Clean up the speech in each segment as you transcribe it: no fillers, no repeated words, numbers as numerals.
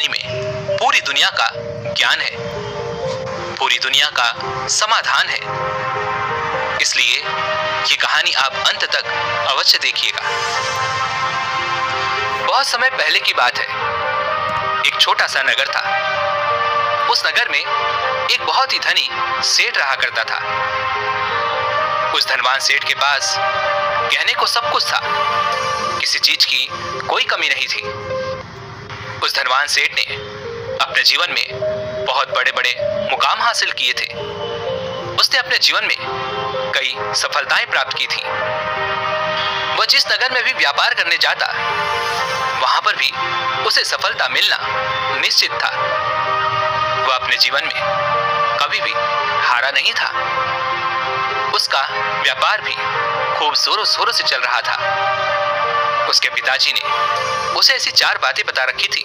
कहानी में पूरी दुनिया का ज्ञान है, पूरी दुनिया का समाधान है। इसलिए ये कहानी आप अंत तक अवश्य देखिएगा। बहुत समय पहले की बात है। एक छोटा सा नगर था। उस नगर में एक बहुत ही धनी सेठ रहा करता था। उस धनवान सेठ के पास कहने को सब कुछ था, किसी चीज की कोई कमी नहीं थी। उस धनवान सेठ ने अपने जीवन में बहुत बड़े बड़े मुकाम हासिल किए थे। उसने अपने जीवन में कई सफलताएं प्राप्त की थी। वह जिस नगर में भी व्यापार करने जाता, वहां पर भी उसे सफलता मिलना निश्चित था। वह अपने जीवन में कभी भी हारा नहीं था। उसका व्यापार भी खूब जोरों शोरों से चल रहा था। उसके पिताजी ने उसे ऐसी 4 बातें बता रखी थी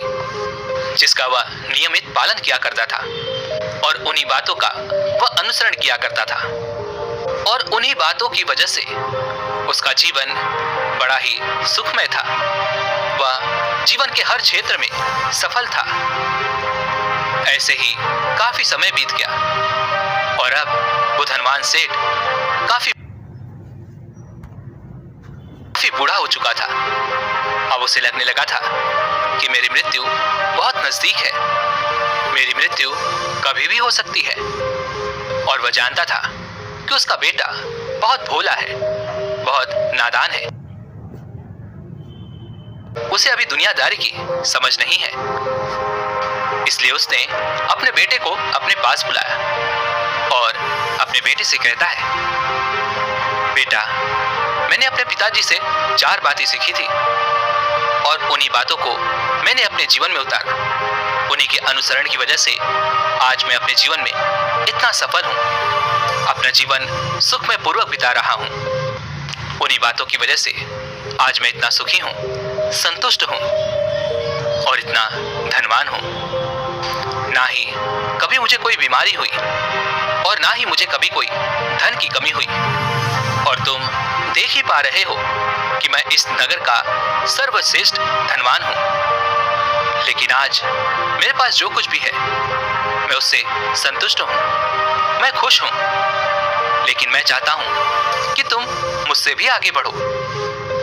जिसका वह नियमित पालन किया करता था और उन्हीं बातों का वह अनुसरण किया करता था। और उन्हीं बातों की वजह से उसका जीवन बड़ा ही सुखमय था। वह जीवन के हर क्षेत्र में सफल था। ऐसे ही काफी समय बीत गया और अब वो धनवान सेठ काफी बूढ़ा हो चुका था। अब उसे लगने लगा था कि मेरी मृत्यु बहुत नजदीक है, मेरी मृत्यु कभी भी हो सकती है। और वह जानता था कि उसका बेटा बहुत भोला है, बहुत नादान है। उसे अभी दुनियादारी की समझ नहीं है। इसलिए उसने अपने बेटे को अपने पास बुलाया और अपने बेटे से कहता है, बेटा, मैंने अपने पिताजी से 4 बातें सीखी थी और उन्हीं बातों को मैंने अपने जीवन में उतारा। उन्हीं के अनुसरण की वजह से आज मैं अपने जीवन में इतना सफल हूँ, अपना जीवन सुखमय पूर्वक बिता रहा हूँ। उन्हीं बातों की वजह से आज मैं इतना सुखी हूँ, संतुष्ट हूँ और इतना धनवान हूँ। ना ही कभी मुझे कोई बीमारी हुई और ना ही मुझे कभी कोई धन की कमी हुई। और तुम देख ही पा रहे हो कि मैं इस नगर का सर्वश्रेष्ठ धनवान हूँ। लेकिन आज मेरे पास जो कुछ भी है मैं उससे संतुष्ट हूँ, मैं खुश हूँ। लेकिन मैं चाहता हूँ कि तुम मुझसे भी आगे बढ़ो,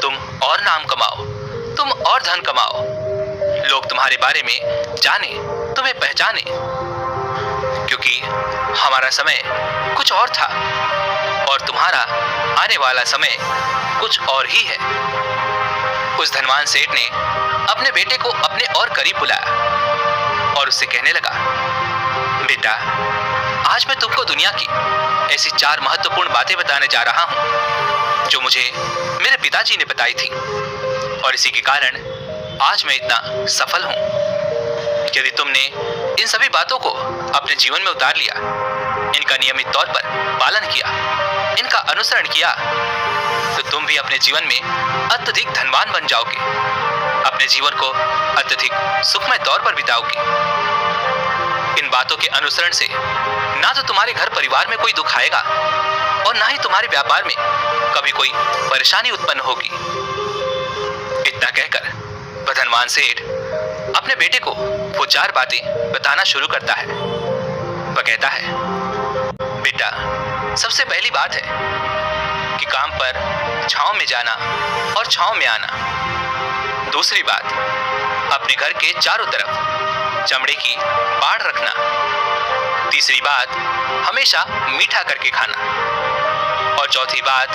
तुम और नाम कमाओ, तुम और धन कमाओ, लोग तुम्हारे बारे में जाने, तुम्हें पहचाने। क्योंकि हमारा समय कुछ और था और तुम्हारा आने वाला समय कुछ और ही है। उस धनवान सेठ ने अपने बेटे को अपने और करीब बुलाया और उससे कहने लगा, बेटा, आज मैं तुमको दुनिया की ऐसी 4 महत्वपूर्ण बातें बताने जा रहा हूं जो मुझे मेरे पिताजी ने बताई थी और इसी के कारण आज मैं इतना सफल हूं। यदि तुमने इन सभी बातों को अपने जीवन में उतार लिया, इनका नियमित तौर पर पालन किया, इनका अनुसरण किया, तो तुम भी अपने जीवन में अत्यधिक धनवान बन जाओगे, अपने जीवन को अत्यधिक सुखमय तौर पर बिताओगे। इन बातों के अनुसरण से ना तो तुम्हारे घर परिवार में कोई दुख आएगा और ना ही तुम्हारे व्यापार में कभी कोई परेशानी उत्पन्न होगी। इतना कहकर वह धनवान सेठ अपने बेटे को वो 4 बातें बताना शुरू करता है। वह कहता है, बेटा, सबसे पहली बात है कि काम पर छांव में जाना और छांव में आना। दूसरी बात, अपने घर के चारों तरफ चमड़े की बाड़ रखना। तीसरी बात, हमेशा मीठा करके खाना। और चौथी बात,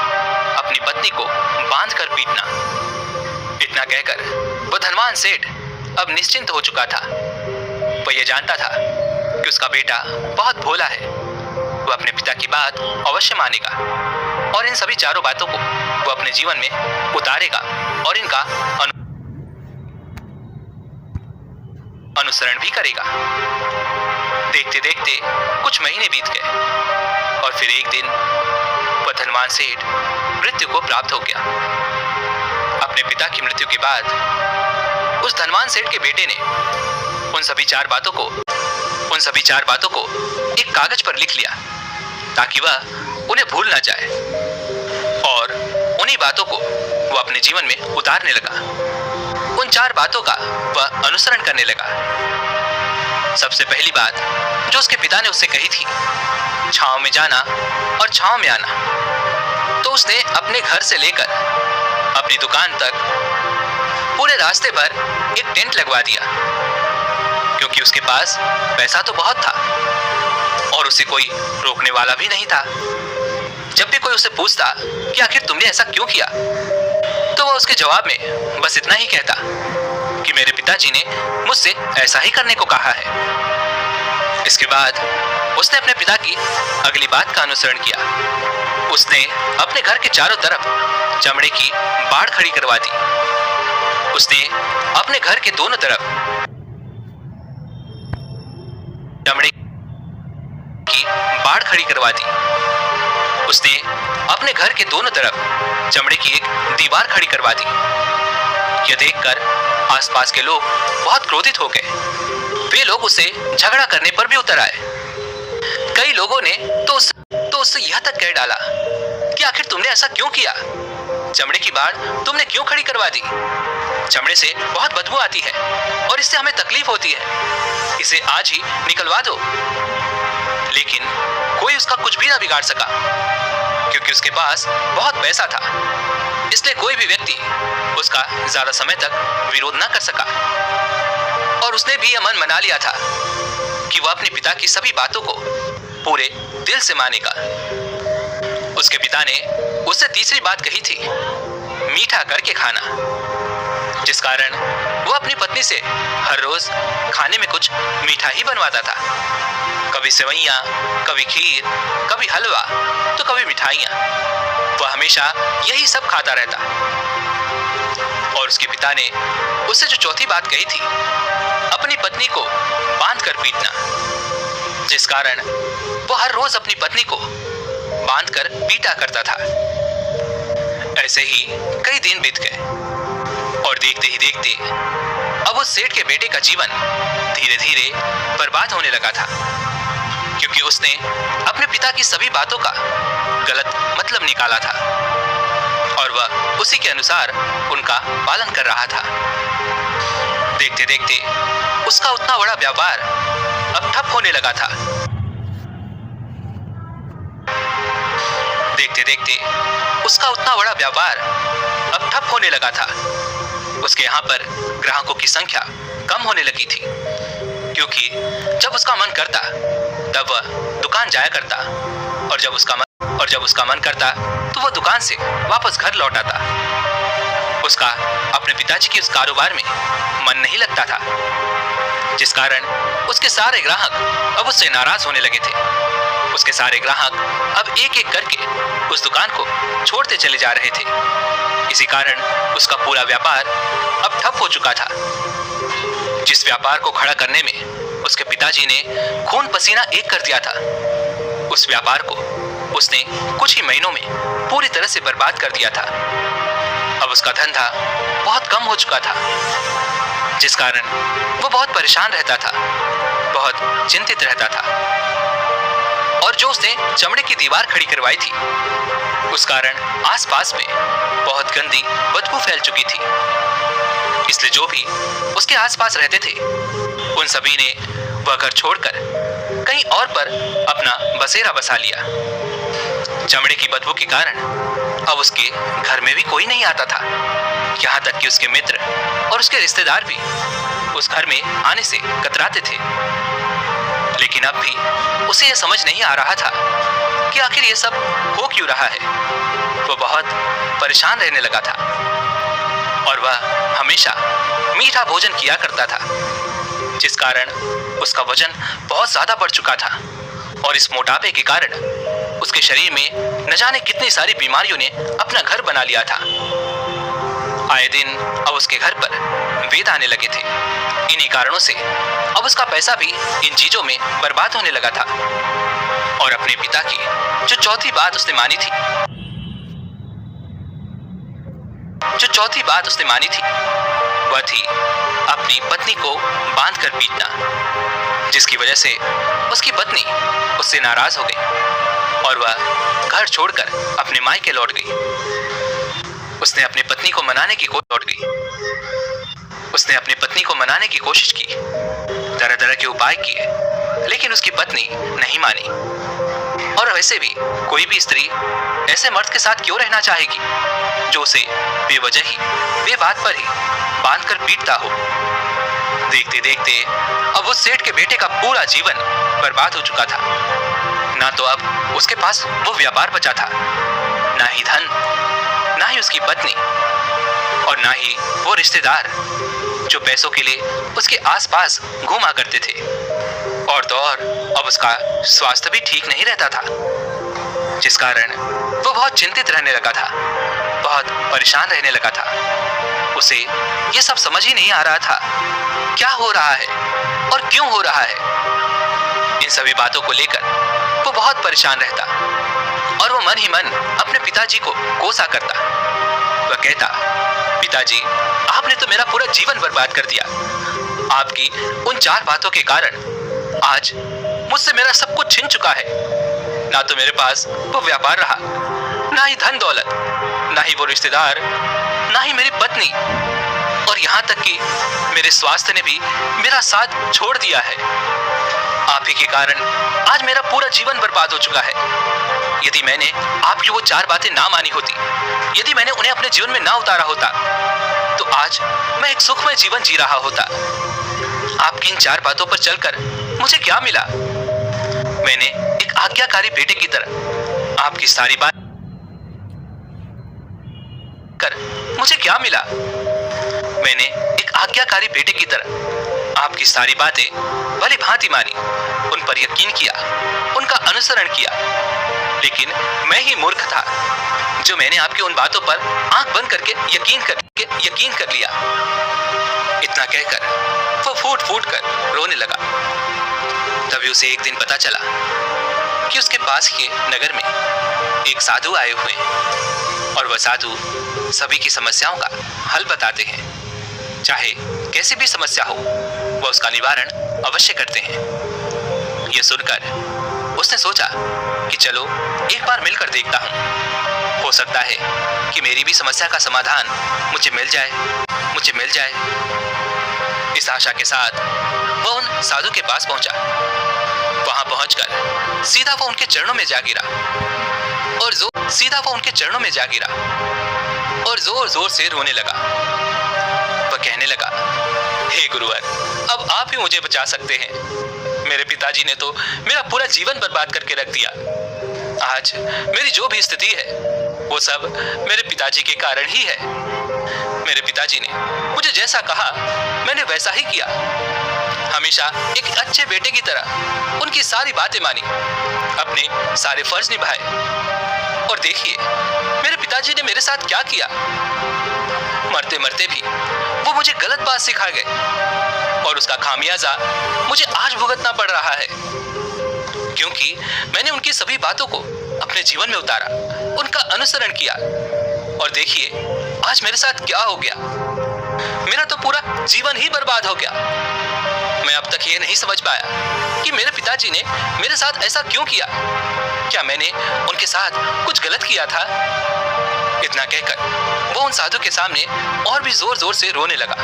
अपनी पत्नी को बांध कर पीटना। इतना कहकर वह धनवान सेठ अब निश्चिंत हो चुका था। वह यह जानता था कि उसका बेटा बहुत भोला है। वह अपने पिता की बात अवश्य मानेगा और इन सभी 4 बातों को वह अपने जीवन में उतारेगा और इनका अनुसरण भी करेगा। देखते देखते कुछ महीने बीत गए और फिर एक दिन वह धनवान सेठ मृत्यु को प्राप्त हो गया। अपने पिता की मृत्यु के बाद उस धनवान सेठ के बेटे ने उन सभी 4 बातों को एक कागज पर लिख लिया ताकि वह उन्हें भूल ना जाए। और उन्हीं बातों को वह अपने जीवन में उतारने लगा। उन 4 बातों का वह अनुसरण करने लगा। सबसे पहली बात जो उसके पिता ने उससे कही थी, छांव में जाना और छांव में आना, तो उसने अपने घर से लेकर अपनी दुकान तक पूरे रास्ते पर एक टेंट लगवा दिया, क्योंकि उसके पास पैसा तो बहुत था और उसे कोई रोकने वाला भी नहीं था। जब भी कोई उसे पूछता कि आखिर तुमने ऐसा क्यों किया, तो वह उसके जवाब में बस इतना ही कहता कि मेरे पिताजी ने मुझसे ऐसा ही करने को कहा है। इसके बाद उसने अपने पिता की अगली बात का अनुसरण किया। उसने अपने घर के चारों तरफ चमड़े की बाड़ खड़ी करवा दी। उसने अपने घर के दोनों तरफ चमड़े की बाड़ खड़ी करवा दी। उसने अपने घर के दोनों तरफ चमड़े की एक दीवार खड़ी करवा दी। यह देखकर आसपास के लोग बहुत क्रोधित हो गए। वे लोग उसे झगड़ा करने पर भी उतर आए। कई लोगों ने तो उससे यह तक कह डाला कि आखिर तुमने ऐसा क्यों किया? चमड़े की बाड़ तुमने क्यों खड़ी करवा दी? चमड़े से बहुत बदबू आती है और इससे हमें तकलीफ होती है। इसे आज ही निकलवा दो। लेकिन कोई उसका कुछ भी ना बिगाड़ सका, क्योंकि उसके पास बहुत पैसा था। इसलिए कोई भी व्यक्ति उसका ज्यादा समय तक विरोध न कर सका। और उसने भी यह मन बना लिया था कि वह अपने पिता की सभी बातों को पूरे दिल से मानेगा। उसके पिता ने उससे तीसरी बात कही थी, मीठा करके खाना, जिस कारण वो अपनी पत्नी से हर रोज खाने में कुछ मीठा ही बनवाता था। कभी सेवइयां, कभी खीर, कभी हलवा, तो कभी मिठाइयां। वह हमेशा यही सब खाता रहता। और उसके पिता ने उससे जो चौथी बात कही थी, अपनी पत्नी को बांध कर पीटना, जिस कारण वो हर रोज अपनी पत्नी को बांध कर पीटा करता था। ऐसे ही कई दिन बीत गए और देखते ही देखते अब उस सेठ के बेटे का जीवन धीरे धीरे बर्बाद होने लगा था, क्योंकि उसने अपने पिता की सभी बातों का गलत मतलब निकाला था और वह उसी के अनुसार उनका पालन कर रहा था। देखते देखते उसका उतना बड़ा व्यापार अब ठप होने लगा था। देखते देखते उसका उतना बड़ा व्यापार अब ठप होने लगा था। उसके यहाँ पर ग्राहकों की संख्या कम होने लगी थी, क्योंकि जब उसका मन करता तब वह दुकान जाया करता और जब उसका मन करता तो वह दुकान से वापस घर लौट आता। उसका अपने पिताजी के उस कारोबार में मन नहीं लगता था, जिस कारण उसके सारे ग्राहक अब उससे नाराज होने लगे थे। उसके सारे ग्राहक अब एक एक करके उस दुकान को छोड़ते चले जा रहे थे। इसी कारण उसका पूरा व्यापार अब ठप हो चुका था। जिस व्यापार को खड़ा करने में उसके पिताजी ने खून पसीना एक कर दिया था, उस व्यापार को उसने कुछ ही महीनों में पूरी तरह से बर्बाद कर दिया था। अब उसका धंधा बहुत कम हो चुका था, जिस कारण वो बहुत परेशान रहता था, बहुत चिंतित रहता था। और जो उसने चमड़े की दीवार खड़ी करवाई थी, उस कारण आसपास में बहुत गंदी बदबू फैल चुकी थी। इसलिए जो भी उसके आसपास रहते थे, उन सभी ने वह घर छोड़कर कहीं और पर अपना बसेरा बसा लिया। चमड़े की बदबू के कारण अब उसके घर में भी कोई नहीं आता था। यहाँ तक कि उसके मित्र और उसके रिश्तेदार भी उस घर में आने से कतराते थे। लेकिन अब भी उसे यह समझ नहीं आ रहा था कि आखिर ये सब हो क्यों रहा है। वो बहुत परेशान रहने लगा था और वह हमेशा मीठा भोजन किया करता था, जिस कारण उसका वजन बहुत ज्यादा बढ़ चुका था। और इस मोटापे के कारण उसके शरीर में न जाने कितनी सारी बीमारियों ने अपना घर बना लिया था। आए दिन अब उसके घर पर वेद आने लगे थे। इन्हीं कारणों से अब उसका पैसा भी इन चीजों में बर्बाद होने लगा था। और अपने पिता की जो चौथी बात उसने मानी थी, वह थी अपनी पत्नी को बांध कर पीटना, जिसकी वजह से उसकी पत्नी उससे नाराज हो गई और वह घर छोड़कर अपने मायके लौट गई। उसने अपनी पत्नी को मनाने की कोशिश लौट गई। उसने अपनी पत्नी को मनाने की कोशिश की, तरह तरह के उपाय किए, लेकिन उसकी पत्नी नहीं मानी। और वैसे भी कोई भी स्त्री ऐसे मर्द के साथ क्यों रहना चाहेगी जो उसे बेवजह ही बेबात पर ही बांधकर पीटता हो। देखते देखते अब उस सेठ के बेटे का पूरा जीवन बर्बाद हो चुका था। ना तो अब उसके पास वो व्यापार बचा था, ना ही धन, ना ही उसकी पत्नी, और ना ही वो रिश्तेदार जो पैसों के लिए उसके आसपास घूमा करते थे। और तो और अब उसका स्वास्थ्य भी ठीक नहीं रहता था, जिस कारण वो बहुत चिंतित रहने लगा था, बहुत परेशान रहने लगा था। उसे ये सब समझ ही नहीं आ रहा था क्या हो रहा है और क्यों हो रहा है। इन सभी बातों को लेकर वो बहुत परेशान रहता और वो मन ही मन अपने पिताजी को कोसा करता। वह कहता, पिताजी, आपने तो मेरा पूरा जीवन बर्बाद कर दिया। आपकी उन 4 बातों के कारण आज मुझसे मेरा सब कुछ छिन चुका है। ना तो मेरे पास वो व्यापार रहा, ना ही धन दौलत, ना ही वो रिश्तेदार, ना ही मेरी पत्नी, और यहाँ तक कि मेरे स्वास्थ्य ने भी मेरा साथ छोड़ दिया है। आप ही के कारण आज मेरा पूरा जीवन बर्बाद हो चुका है। यदि मैंने आपकी वो 4 बातें ना मानी होती, यदि मैंने उन्हें अपने जीवन में ना उतारा होता, तो आज मैं एक सुखमय जीवन जी रहा होता। आपकी इन 4 बातों पर चलकर मुझे क्या मिला? मैंने एक आज्ञाकारी बेटे की तरह आपकी सारी बात कर मुझे क्या मिला? मैंने एक आज्ञाकारी बेटे की तरह आपकी सारी बातें भली भांति मानी, उन पर यकीन किया, उनका अनुसरण किया। लेकिन मैं ही मूर्ख था जो मैंने आपकी उन बातों पर आंख बंद करके यकीन कर लिया। इतना कहकर वो फूट फूट कर रोने लगा। तभी उसे एक दिन पता चला कि उसके पास के नगर में एक साधु आए हुए हैं, और वह साधु सभी की समस्याओं का हल बताते हैं। चाहे कैसी भी समस्या हो, वह उसका निवारण अवश्य करते हैं। यह सुनकर उसने सोचा कि चलो एक बार मिलकर देखता हूँ, हो सकता है कि मेरी भी समस्या का समाधान मुझे मिल जाए। इस आशा के साथ वह उन साधु के पास पहुंचा। वहां पहुंचकर सीधा वो उनके चरणों में जा गिरा और जोर जोर से रोने लगा। वह कहने लगा, हे गुरुवर, अब आप ही मुझे बचा सकते हैं। मेरे पिताजी ने तो मेरा पूरा जीवन बर्बाद करके रख दिया। आज मेरी जो भी स्थिति है वो सब मेरे पिताजी के कारण ही है। मेरे पिताजी ने मुझे जैसा कहा मैंने वैसा ही किया। हमेशा एक अच्छे बेटे की तरह उनकी सारी बातें मानी, अपने सारे फर्ज निभाए। और देखिए मेरे पिताजी ने मेरे साथ क्या किया। मरते मरते भी वो मुझे गलत बात सिखा गए, और उसका खामियाजा मुझे आज भुगतना पड़ रहा है, क्योंकि मैंने उनकी सभी बातों को अपने जीवन में उतारा, उनका अनुसरण किया। और देखिए आज मेरे साथ क्या हो गया। मेरा तो पूरा जीवन ही बर्बाद हो गया। मैं अब तक ये नहीं समझ पाया कि मेरे पिताजी ने मेरे साथ ऐसा क्यों किया। क्या मैंने उनके साथ कुछ गलत किया था? इतना कहकर वो उन साधु के सामने और भी जोर जोर से रोने लगा।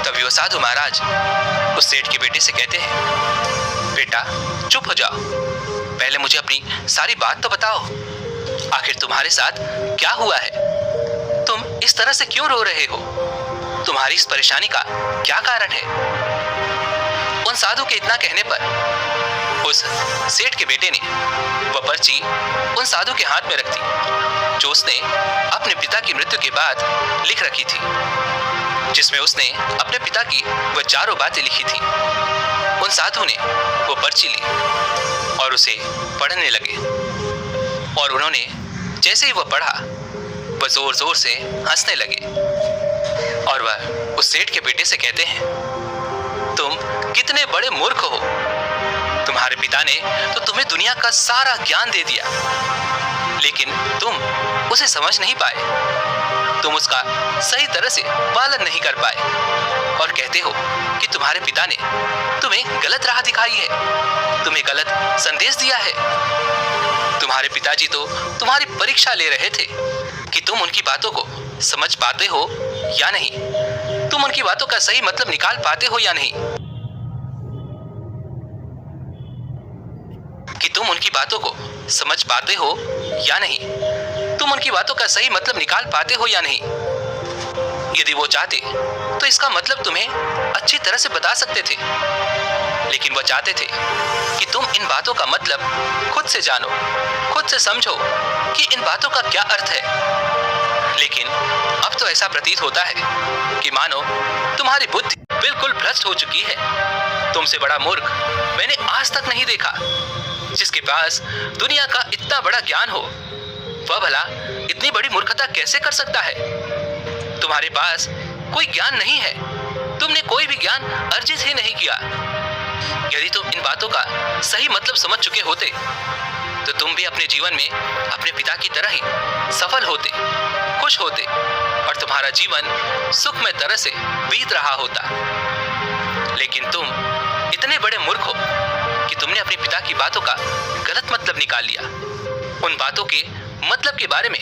तभी वो साधु महाराज उस सेठ के बेटे से कहते हैं, बेटा चुप हो जाओ, पहले मुझे अपनी सारी बात तो बताओ। आखिर तुम्हारे साथ क्या हुआ है? तुम इस तरह से क्यों रो रहे हो? तुम्हारी इस परेशानी का क्या कारण है? उन साधु के इतना कहने पर उस सेठ के बेटे ने वह पर्ची उन साधु के हाथ में रख दी, जो उसने अपने पिता की मृत्यु के बाद लिख रखी थी, जिसमें उसने अपने पिता की वह 4 बातें लिखी थी। उन साधु ने वो पर्ची ली और उसे पढ़ने लगे, और उन्होंने जैसे ही वह पढ़ा, वह जोर जोर से हंसने लगे। और वह उस सेठ के बेटे से कहते हैं, तुम कितने बड़े मूर्ख हो। तुम्हारे पिता ने तो तुम्हें दुनिया का सारा ज्ञान दे दिया, लेकिन तुम उसे समझ नहीं पाए। तुम उसका सही तरह से पालन नहीं कर पाए, और कहते हो कि तुम्हारे पिता ने तुम्हें गलत राह दिखाई है, तुम्हें गलत संदेश दिया है। तुम्हारे पिताजी तो तुम्हारी परीक्षा ले रहे थे कि तुम उनकी बातों को समझ पाते हो या नहीं। तुम उनकी बातों का सही मतलब निकाल पाते हो या नहीं, कि तुम उनकी बातों को समझ पाते हो या नहीं, तुम उनकी बातों का सही मतलब निकाल पाते हो या नहीं। यदि वो चाहते तो इसका मतलब तुम्हें अच्छी तरह से बता सकते थे, लेकिन वो चाहते थे कि तुम इन बातों का मतलब खुद से जानो, खुद से समझो कि इन बातों का क्या अर्थ है। लेकिन अब तो ऐसा प्रतीत होता है कि मानो तुम्हारी बुद्धि बिल्कुल भ्रष्ट हो चुकी है। तुमसे बड़ा मूर्ख मैंने आज तक नहीं देखा, जिसके पास दुनिया का इतना बड़ा ज्ञान हो। वह भला इतनी बड़ी मूर्खता कैसे कर सकता है? तुम्हारे पास कोई ज्ञान नहीं है, तुमने कोई भी ज्ञान अर्जित ही नहीं किया। यदि तुम इन बातों का सही मतलब समझ चुके होते तो तुम भी अपने जीवन में अपने पिता की तरह ही सफल होते, खुश होते और तुम्हारा जीवन सुखमय तरह से बीत रहा होता। लेकिन तुम इतने बड़े मूर्ख हो कि तुमने अपने पिता की बातों का गलत मतलब निकाल लिया। उन बातों के मतलब के बारे में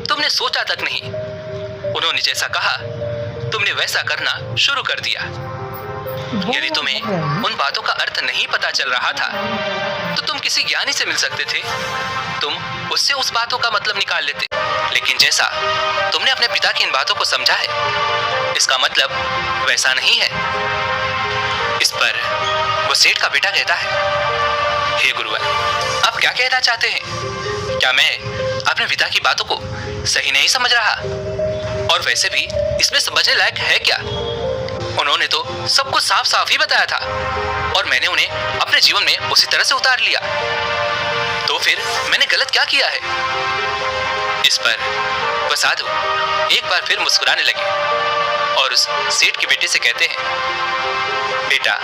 तुमने सोचा तक नहीं। उन्होंने जैसा कहा तुमने वैसा करना शुरू कर दिया। यदि तुम्हें उन बातों का अर्थ नहीं पता चल रहा था तो तुम किसी ज्ञानी से मिल सकते थे, तुम उससे उस बातों का मतलब निकाल लेते। लेकिन जैसा तुमने अपने पिता की इन बातों को समझा है, इसका मतलब वैसा नहीं है। इस पर वो सेठ का बेटा कहता है, हे गुरुवर, आप क्या कहना चाहते हैं? क्या मैं अपने पिता की बातों को सही नहीं समझ रहा? और वैसे भी इसमें समझने लायक है क्या? उन्होंने तो सब कुछ साफ साफ ही बताया था और मैंने उन्हें अपने जीवन में उसी तरह से उतार लिया। तो फिर मैंने गलत क्या किया है? इस पर वह साधु एक बार फिर मुस्कुराने लगे और उस सेठ के बेटे से कहते हैं, बेटा,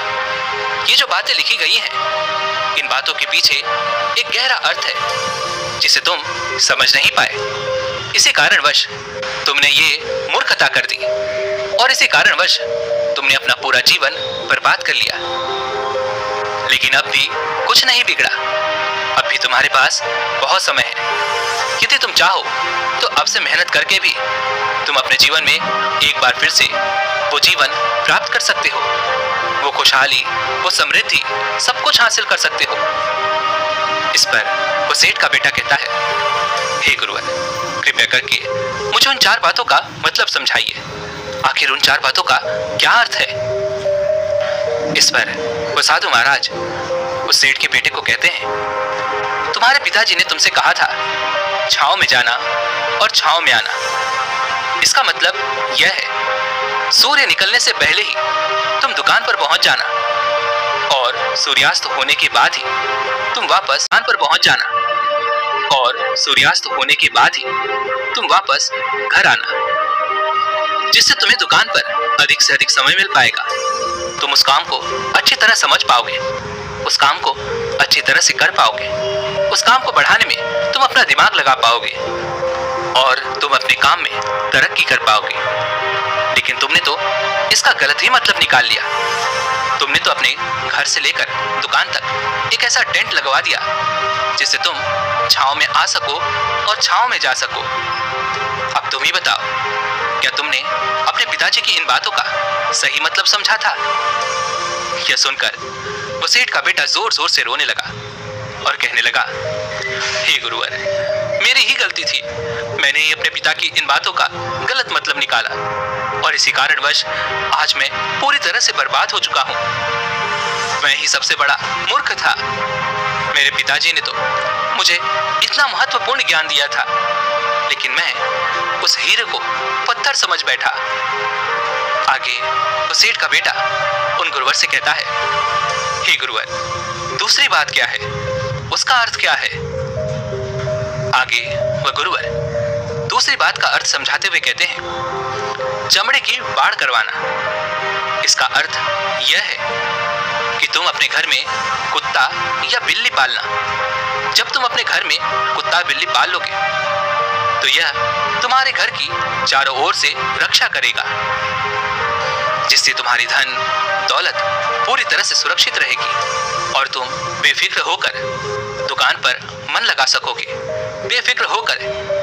ये जो बातें लिखी गई हैं, इन बातों के पीछे एक गहरा अर्थ है जिसे तुम समझ नहीं पाए। इसी कारणवश तुमने ये मूर्खता कर दी और इसी कारणवश तुमने अपना पूरा जीवन बर्बाद कर लिया। लेकिन अब भी कुछ नहीं बिगड़ा, अब भी तुम्हारे पास बहुत समय है। यदि तुम चाहो तो अब से मेहनत करके भी तुम अपने जीवन में एक बार फिर से वो जीवन प्राप्त कर सकते हो, वो खुशहाली, वो समृद्धि, सब कुछ हासिल कर सकते हो। इस पर वो सेठ का बेटा कहता है, हे गुरुवर, कृपया करके मुझे उन 4 बातों का मतलब समझाइए। आखिर उन 4 बातों का क्या अर्थ है? इस पर वो साधु महाराज उस सेठ के बेटे को कहते हैं, तुम्हारे पिताजी ने तुमसे कहा था छांव में जाना और छांव में आना। इसका मतलब यह है, सूर्य निकलने से पहले ही तुम दुकान पर पहुंच जाना और सूर्यास्त होने के बाद ही तुम वापस दुकान पर पहुंच जाना और सूर्यास्त होने के बाद ही तुम वापस घर आना, जिससे तुम्हें दुकान पर अधिक से अधिक समय मिल पाएगा। तुम उस काम को अच्छी तरह समझ पाओगे, उस काम को अच्छी तरह से कर पाओगे, उस काम को बढ़ाने में तुम अपना दिमाग लगा पाओगे और तुम अपने काम में तरक्की कर पाओगे। लेकिन तुमने तो इसका गलत ही मतलब निकाल लिया। तुमने तो अपने घर से लेकर दुकान तक एक ऐसा टेंट लगवा दिया जिससे तुम छांव में आ सको और छांव में जा सको। अब तुम ही बताओ, क्या तुमने अपने पिताजी की इन बातों का सही मतलब समझा था? यह सुनकर वो सेठ का बेटा जोर जोर से रोने लगा और कहने लगा, हे गुरुवर, मेरी ही गलती थी। मैंने ही अपने पिता की इन बातों का गलत मतलब निकाला और इसी कारणवश आज मैं पूरी तरह से बर्बाद हो चुका हूँ। मैं ही सबसे बड़ा मूर्ख था। मेरे पिताजी ने तो मुझे इतना महत्वपूर्ण ज्ञान दिया था, लेकिन मैं उस हीरे को पत्थर समझ बैठा। आगे वो सेठ का बेटा उन गुरुवर से कहता है, हे गुरुवर, दूसरी बात क्या है? उसका अर्थ क्या है? आगे वह गुरुवर दूसरी बात का अर्थ समझाते हुए कहते हैं, चमड़े की बाढ़ करवाना। इसका अर्थ यह है कि तुम अपने घर में कुत्ता या बिल्ली पालना। जब तुम अपने घर में कुत्ता बिल्ली पाल लोगे तो यह तुम्हारे घर की चारों ओर से रक्षा करेगा, जिससे तुम्हारी धन दौलत पूरी तरह से सुरक्षित रहेगी और तुम बेफिक्र होकर दुकान पर मन लगा सकोगे, बेफिक्र होकर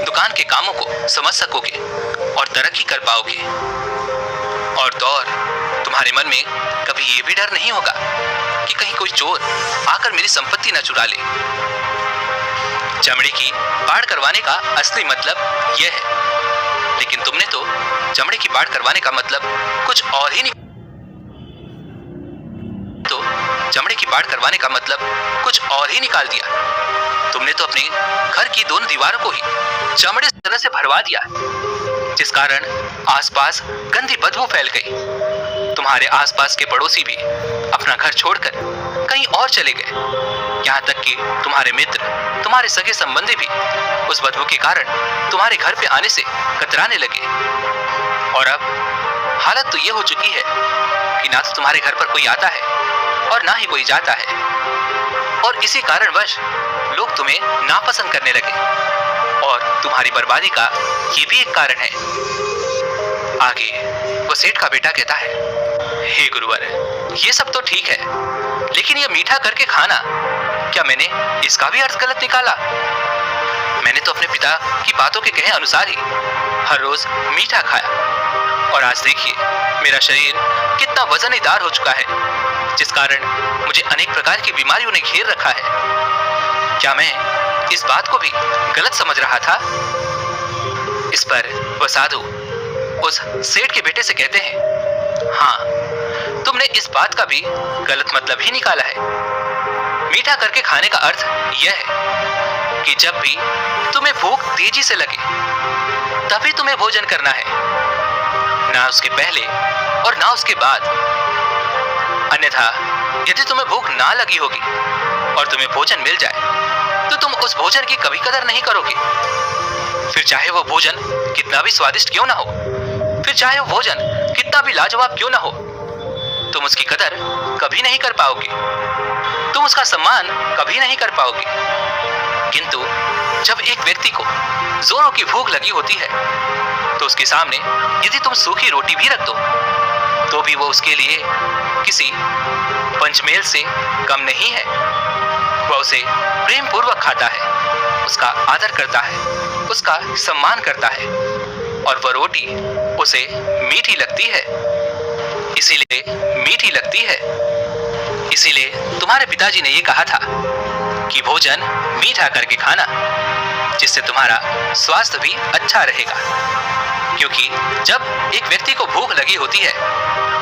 दुकान के कामों को समझ सकोगे और तरक्की कर पाओगे। और तो और तुम्हारे मन में कभी ये भी डर नहीं होगा कि कहीं कोई चोर आकर मेरी संपत्ति न चुरा ले। चमड़े की बाढ़ करवाने का असली मतलब यह है, लेकिन तुमने तो चमड़े की बाढ़ करवाने का मतलब कुछ और ही चमड़े की बाढ़ करवाने का मतलब कुछ और ही निकाल दिया। तुमने तो अपने घर की दोनों दीवारों को ही चमड़े से तरह से भरवा दिया, जिस कारण आसपास गंदी बदबू फैल गई। तुम्हारे आसपास के पड़ोसी भी अपना घर छोड़कर कहीं और चले गए, यहाँ तक कि तुम्हारे मित्र, तुम्हारे सगे संबंधी भी उस बदबू के कारण तुम्हारे घर पे आने से कतराने लगे। और अब हालत तो ये हो चुकी है कि ना तो तुम्हारे घर पर कोई आता है और ना ही कोई जाता है, और इसी कारणवश लोग तुम्हें नापसंद करने लगे। और तुम्हारी बर्बादी का ये भी एक कारण है। आगे वो सेठ का बेटा कहता है, हे गुरुवर, ये सब तो ठीक है, लेकिन ये मीठा करके खाना, क्या मैंने इसका भी अर्थ गलत निकाला? मैंने तो अपने पिता की बातों के कहे अनुसार ही हर रोज मीठा खाया, और आज देखिए मेरा शरीर कितना वजनदार हो चुका है, जिस कारण मुझे अनेक प्रकार की बीमारियों ने घेर रखा है। क्या मैं इस बात को भी गलत समझ रहा था? इस पर वह साधु उस सेठ के बेटे से कहते हैं, हाँ, तुमने इस बात का भी गलत मतलब ही निकाला है। मीठा करके खाने का अर्थ यह है कि जब भी तुम्हें भूख तेजी से लगे तभी तुम्हें भोजन करना है, ना उसके पहले और ना उसके बाद। अन्यथा यदि तुम्हें भूख ना लगी होगी और तुम्हें भोजन मिल जाए तो तुम उस भोजन की कभी कदर नहीं करोगे। फिर चाहे वो भोजन कितना भी स्वादिष्ट क्यों ना हो, फिर चाहे वो भोजन कितना भी लाजवाब क्यों ना हो, तुम उसकी कदर कभी नहीं कर पाओगे, तुम उसका सम्मान कभी नहीं कर पाओगे। किंतु जब एक व्यक्ति को जोरों की भूख लगी होती है तो उसके सामने यदि तुम सूखी रोटी भी रख दो तो भी वो उसके लिए किसी पंचमेल से कम नहीं है। वह उसे प्रेम पूर्वक खाता है, उसका आदर करता है, उसका सम्मान करता है, और वह रोटी उसे मीठी लगती है। इसीलिए मीठी लगती है। इसीलिए तुम्हारे पिताजी ने यह कहा था कि भोजन मीठा करके खाना, जिससे तुम्हारा स्वास्थ्य भी अच्छा रहेगा। क्योंकि जब एक व्यक्ति को भूख लगी होती है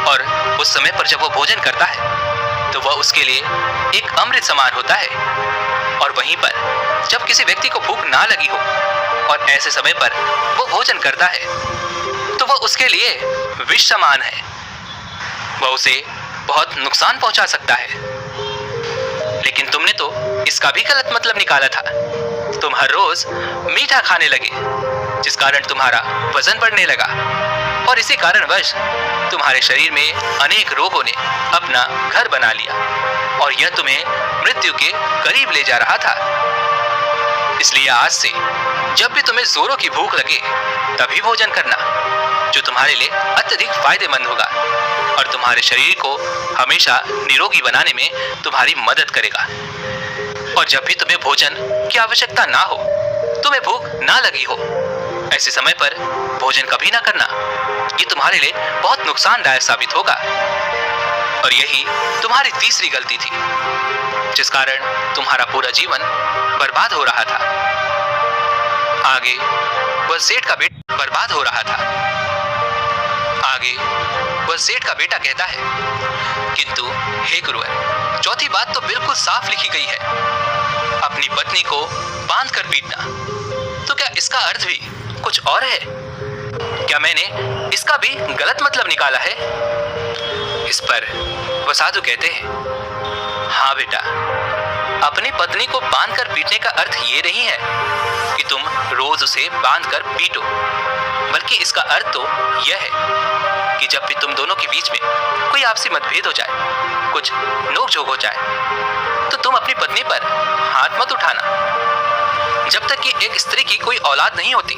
और उस समय पर जब वो भोजन करता है तो वह उसके लिए एक अमृत समान होता है, और वहीं पर जब किसी व्यक्ति को भूख ना लगी हो और ऐसे समय पर वो भोजन करता है तो वह उसके लिए विष समान है, वह उसे बहुत नुकसान पहुंचा सकता है। लेकिन तुमने तो इसका भी गलत मतलब निकाला था। तुम हर रोज मीठा खाने लगे, जिस कारण तुम्हारा वजन बढ़ने लगा, और इसी कारणवश तुम्हारे शरीर में अनेक रोगों ने अपना घर बना लिया और यह तुम्हें मृत्यु के करीब ले जा रहा था। इसलिए आज से जब भी तुम्हें जोरों की भूख लगे तभी भोजन करना, जो तुम्हारे लिए अत्यधिक फायदेमंद होगा और तुम्हारे शरीर को हमेशा निरोगी बनाने में तुम्हारी मदद करेगा। और जब भी तुम्हें भोजन की आवश्यकता ना हो, तुम्हें भूख ना लगी हो, ऐसे समय पर भोजन कभी ना करना। ये तुम्हारे लिए बहुत नुकसानदायक साबित होगा। और यही तुम्हारी तीसरी गलती थी, जिस कारण तुम्हारा पूरा जीवन बर्बाद हो रहा था। आगे वह सेठ का बेटा बर्बाद हो रहा था। आगे वह सेठ का बेटा कहता है, किंतु हे गुरुवर, चौथी बात तो बिल्कुल साफ लिखी गई है, अपनी पत्नी को बांध कर पीटना। तो क्या इसका अर्थ भी कुछ और है? क्या मैंने इसका भी गलत मतलब निकाला है? इस पर वह साधु कहते हैं, हाँ बेटा, अपनी पत्नी को बांधकर पीटने का अर्थ ये नहीं है कि तुम रोज उसे बांधकर पीटो, बल्कि इसका अर्थ तो यह है कि जब भी तुम दोनों के बीच में कोई आपसी मतभेद हो जाए, कुछ नोकझोंक हो जाए, तो तुम अपनी पत्नी पर हाथ मत उठाना। जब तक कि एक स्त्री की कोई औलाद नहीं होती,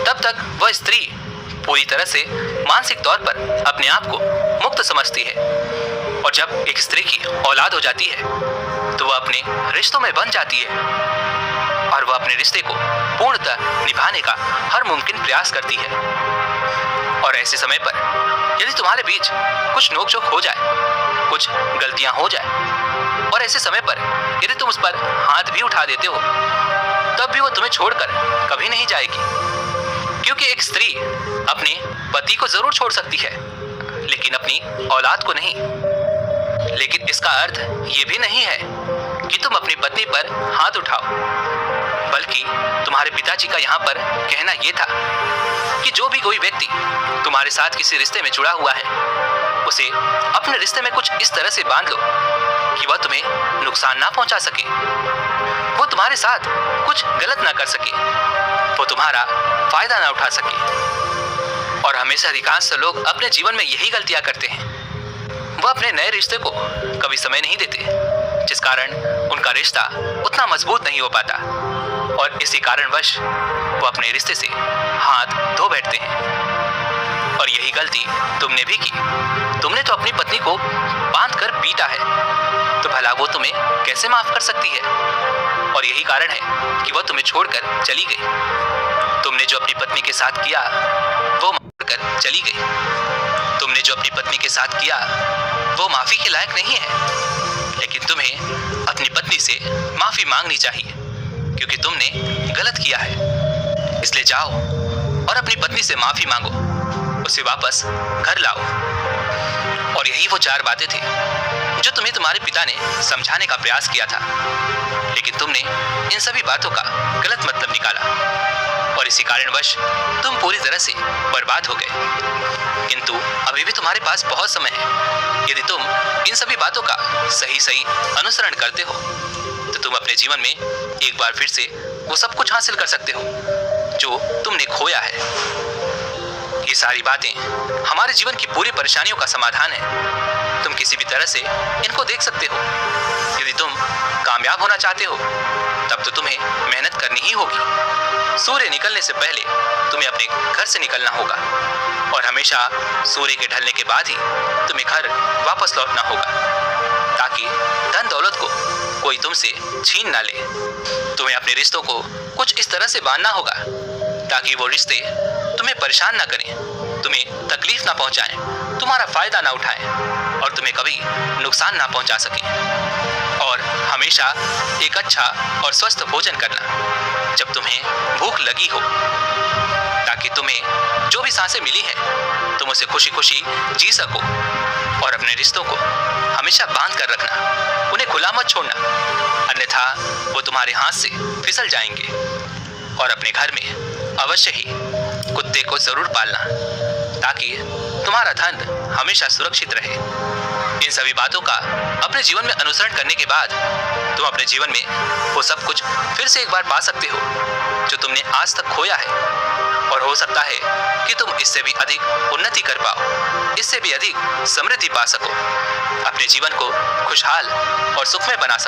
तब तक वह स्त्री पूरी तरह से मानसिक तौर पर अपने आप को मुक्त समझती है, और जब एक स्त्री की औलाद हो जाती है तो वह अपने रिश्तों में बंध जाती है। और वह अपने रिश्ते को पूर्णतः निभाने का हर मुमकिन प्रयास करती है। और ऐसे समय पर यदि तुम्हारे बीच कुछ नोकझोंक हो जाए, कुछ गलतियां हो जाए, और ऐसे समय पर यदि तुम उस पर हाथ भी उठा देते हो, तब भी वो तुम्हें छोड़कर कभी नहीं जाएगी। क्योंकि एक स्त्री अपने पति को जरूर छोड़ सकती है, लेकिन अपनी औलाद को नहीं। लेकिन इसका अर्थ ये भी नहीं है कि तुम अपनी पत्नी पर हाथ उठाओ, बल्कि तुम्हारे पिताजी का यहाँ पर कहना यह था कि जो भी कोई व्यक्ति तुम्हारे साथ किसी रिश्ते में जुड़ा हुआ है, उसे अपने रिश्ते में कुछ इस तरह से बांध लो कि वह तुम्हें नुकसान ना पहुंचा सके, वो तुम्हारे साथ कुछ गलत ना कर सके, वो तुम्हारा फायदा ना उठा सके। और हमेशा अधिकांश लोग अपने जीवन में यही गलतियां करते हैं। वह अपने नए रिश्ते को कभी समय नहीं देते, जिस कारण उनका रिश्ता उतना मजबूत नहीं हो पाता, और इसी कारणवश वो अपने रिश्ते से हाथ धो बैठते हैं। और यही गलती तुमने भी की। तुमने तो अपनी पत्नी को बांध कर पीटा है, तो भला वो तुम्हें कैसे माफ कर सकती है? और यही कारण है कि वह तुम्हें छोड़कर चली गई। तुमने जो अपनी पत्नी के साथ किया वो माफ कर चली गई। तुमने जो अपनी पत्नी के साथ किया वो माफी के लायक नहीं है, लेकिन तुम्हें अपनी पत्नी से माफी मांगनी चाहिए, क्योंकि तुमने गलत किया है। इसलिए जाओ और अपनी पत्नी से माफी मांगो, उसे वापस घर लाओ। और यही वो 4 बातें थी जो तुम्हें तुम्हारे पिता ने समझाने का प्रयास किया था, लेकिन तुमने इन सभी बातों का गलत मतलब निकाला, और इसी कारणवश तुम पूरी तरह से बर्बाद हो गए। किंतु अभी भी तुम्हारे पास बहुत समय है। यदि तुम इन सभी बातों का सही अनुसरण करते हो, तो तुम अपने जीवन में एक बार फिर से वो सब कुछ हासिल कर सकते हो जो तुमने खोया है। ये सारी बातें हमारे जीवन की पूरी परेशानियों का समाधान है। तुम किसी भी तरह से इनको देख सकते हो। यदि तुम कामयाब होना चाहते हो, तब तो तुम्हें मेहनत करनी ही होगी। सूर्य निकलने से पहले तुम्हें अपने घर से निकलना होगा, और हमेशा सूर्य के ढलने के बाद ही तुम्हें घर वापस लौटना होगा, ताकि धन दौलत को कोई तुमसे छीन ना ले। तुम्हें अपने रिश्तों को कुछ इस तरह से बांधना होगा ताकि वो रिश्ते तुम्हें परेशान ना करें, तुम्हें तकलीफ ना पहुंचाएं, तुम्हारा फायदा ना उठाएं, और तुम्हें कभी नुकसान ना पहुंचा सकें। और हमेशा एक अच्छा और स्वस्थ भोजन करना जब तुम्हें भूख लगी हो, ताकि तुम्हें जो भी सांसें मिली हैं तुम उसे खुशी खुशी जी सको। और अपने रिश्तों को हमेशा बांध कर रखना, उन्हें खुला मत छोड़ना, अन्यथा वो तुम्हारे हाथ से फिसल जाएंगे। और अपने घर में अवश्य ही कुत्ते को जरूर पालना, ताकि तुम्हारा धन हमेशा सुरक्षित रहे। इन सभी बातों का अपने जीवन में अनुसरण करने के बाद तुम अपने जीवन में वो सब कुछ फिर से एक बार पा सकते हो जो तुमने आज तक खोया है। और हो सकता है कि तुम इससे भी अधिक उन्नति कर पाओ, इससे भी अधिक समृद्धि पा सको, अपने जीवन को खुशहाल और सुखमय बना सको।